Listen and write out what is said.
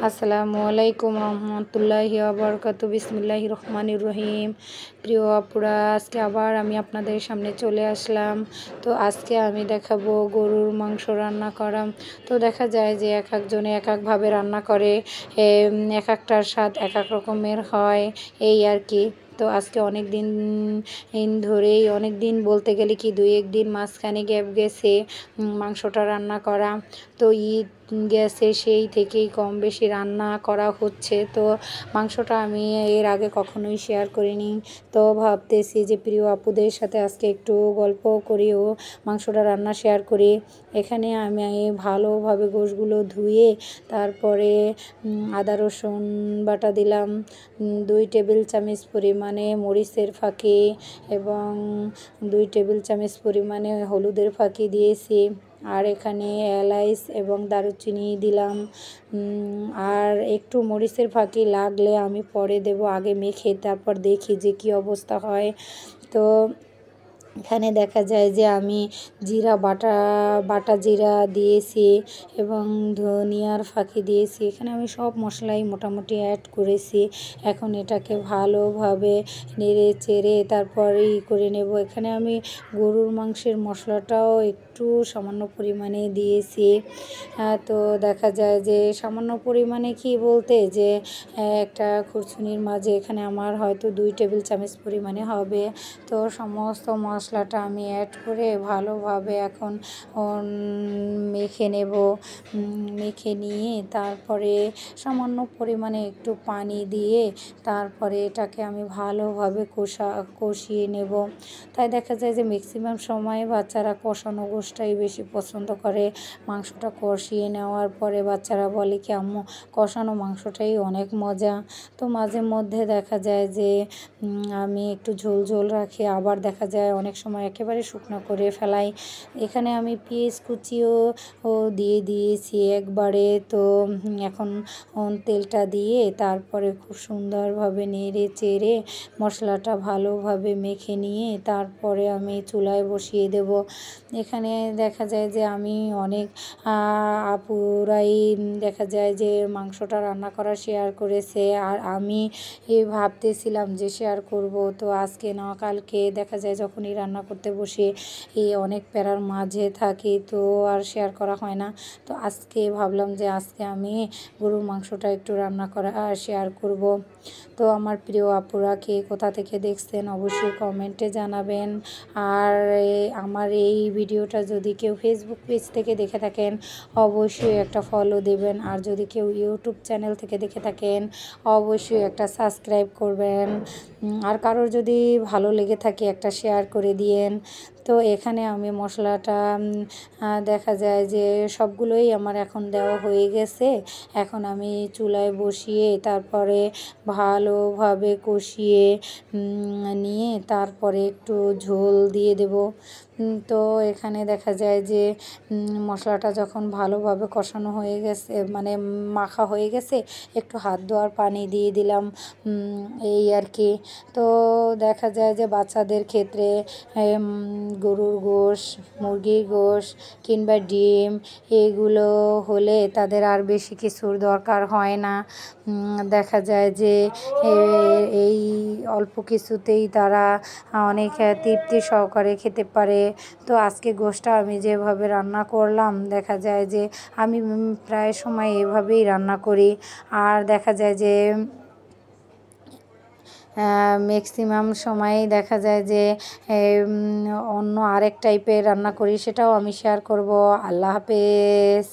আসসালামু আলাইকুম রহমতুল্লাহি ওয়া বিসমিল্লাহির রহমানির রহিম। প্রিয় আপুরা, আজকে আবার আমি আপনাদের সামনে চলে আসলাম। তো আজকে আমি দেখাবো গরুর মাংস রান্না করা। তো দেখা যায় যে এক একজনে এক একভাবে রান্না করে, এক একটার স্বাদ এক এক রকমের হয়, এই আর কি। তো আজকে অনেক দিন ধরেই, অনেক দিন বলতে গেলে কি 2-1 দিন মাঝখানে গ্যাপ গেছে মাংসটা রান্না করা। তো ঈদ গেছে, সেই থেকেই কম বেশি রান্না করা হচ্ছে। তো মাংসটা আমি এর আগে কখনোই শেয়ার করিনি। তো ভাবতেছি যে প্রিয় আপুদের সাথে আজকে একটু গল্প করি ও মাংসটা রান্না শেয়ার করি। এখানে আমি ভালোভাবে গোশগুলো ধুয়ে তারপরে আদা রসুন বাটা দিলাম, 2 টেবিল চামচ পরিমাণে মরিচের ফাঁকি এবং 2 টেবিল চামচ পরিমাণে হলুদের ফাঁকি দিয়েছি। আর এখানে এলাচ এবং দারুচিনি দিলাম। আর একটু মরিচের ফাঁকি লাগলে আমি পরে দেব, আগে মেখে তারপর দেখি যে কী অবস্থা হয়। তো এখানে দেখা যায় যে আমি জিরা বাটা জিরা দিয়েছি এবং ধনিয়ার ফাঁকি দিয়েছি। এখানে আমি সব মশলাই মোটামুটি অ্যাড করেছি। এখন এটাকে ভালোভাবে নেড়ে চেড়ে তারপরে করে নেব। এখানে আমি গরুর মাংসের মশলাটাও একটু সামান্য পরিমাণে দিয়েছি। তো দেখা যায় যে সামান্য পরিমাণে কি বলতে যে একটা খুরচুনির মাঝে এখানে আমার হয়তো 2 টেবিল চামচ পরিমাণে হবে। তো সমস্ত মশলাটা আমি অ্যাড করে ভালোভাবে এখন মেখে নেব। মেখে নিয়ে তারপরে সামান্য পরিমাণে একটু পানি দিয়ে তারপরে এটাকে আমি ভালোভাবে কষিয়ে নেব। তাই দেখা যায় যে ম্যাক্সিমাম সময় বাচ্চারা কষানো গোশটাই বেশি পছন্দ করে। মাংসটা কষিয়ে নেওয়ার পরে বাচ্চারা বলে কি আম্মু, কষানো মাংসটাই অনেক মজা। তো মাঝে মধ্যে দেখা যায় যে আমি একটু ঝোল ঝোল রাখি, আবার দেখা যায় অনেক সময় একেবারে শুকনো করে ফেলাই। এখানে আমি পেঁয়াজ কুচিও দিয়ে দিয়েছি একবারে। তো এখন তেলটা দিয়ে তারপরে খুব সুন্দরভাবে নেড়ে চেড়ে মশলাটা ভালোভাবে মেখে নিয়ে তারপরে আমি চুলায় বসিয়ে দেব। এখানে দেখা যায় যে আমি অনেক আপুরাই দেখা যায় যে মাংসটা রান্না করা শেয়ার করেছে, আর আমি ভাবতেছিলাম যে শেয়ার করব। তো আজকে না কালকে দেখা যায় যখনই রান্না করতে বসে অনেক প্যারার মাঝে থাকি, তো আর শেয়ার করা হয় না। তো আজকে ভাবলাম যে আজকে আমি গরুর মাংসটা একটু রান্না করা শেয়ার করব। তো আমার প্রিয় আপুরা কে কোথা থেকে দেখছেন অবশ্যই কমেন্টে জানাবেন। আর আমার এই ভিডিওটা যদি কেউ ফেসবুক পেজ থেকে দেখে থাকেন অবশ্যই একটা ফলো দেবেন, আর যদি কেউ ইউটিউব চ্যানেল থেকে দেখে থাকেন অবশ্যই একটা সাবস্ক্রাইব করবেন। আর কারোর যদি ভালো লেগে থাকে একটা শেয়ার করে দিয়েন। তো এখানে আমি মশলাটা দেখা যায় যে সবগুলোই আমার এখন দেওয়া হয়ে গেছে। এখন আমি চুলায় বসিয়ে তারপরে ভালোভাবে কষিয়ে নিয়ে তারপরে একটু ঝোল দিয়ে দেব। তো এখানে দেখা যায় যে মশলাটা যখন ভালোভাবে কষানো হয়ে গেছে, মানে মাখা হয়ে গেছে, একটু হাত ধোয়ার পানি দিয়ে দিলাম, এই আর কি। তো দেখা যায় যে বাচ্চাদের ক্ষেত্রে গরুর গোশ, মুরগির গোশ কিংবা ডিম এগুলো হলে তাদের আর বেশি কিছুর দরকার হয় না। দেখা যায় যে এই অল্প কিছুতেই তারা অনেক তৃপ্তি সহকারে খেতে পারে। তো আজকে গোশটা আমি যেভাবে রান্না করলাম, দেখা যায় যে আমি প্রায় সময় এভাবেই রান্না করি। আর দেখা যায় যে ম্যাক্সিমাম সময়ই দেখা যায় যে অন্য আরেক টাইপের রান্না করি, সেটাও আমি শেয়ার করব। আল্লাহ হাফেজ।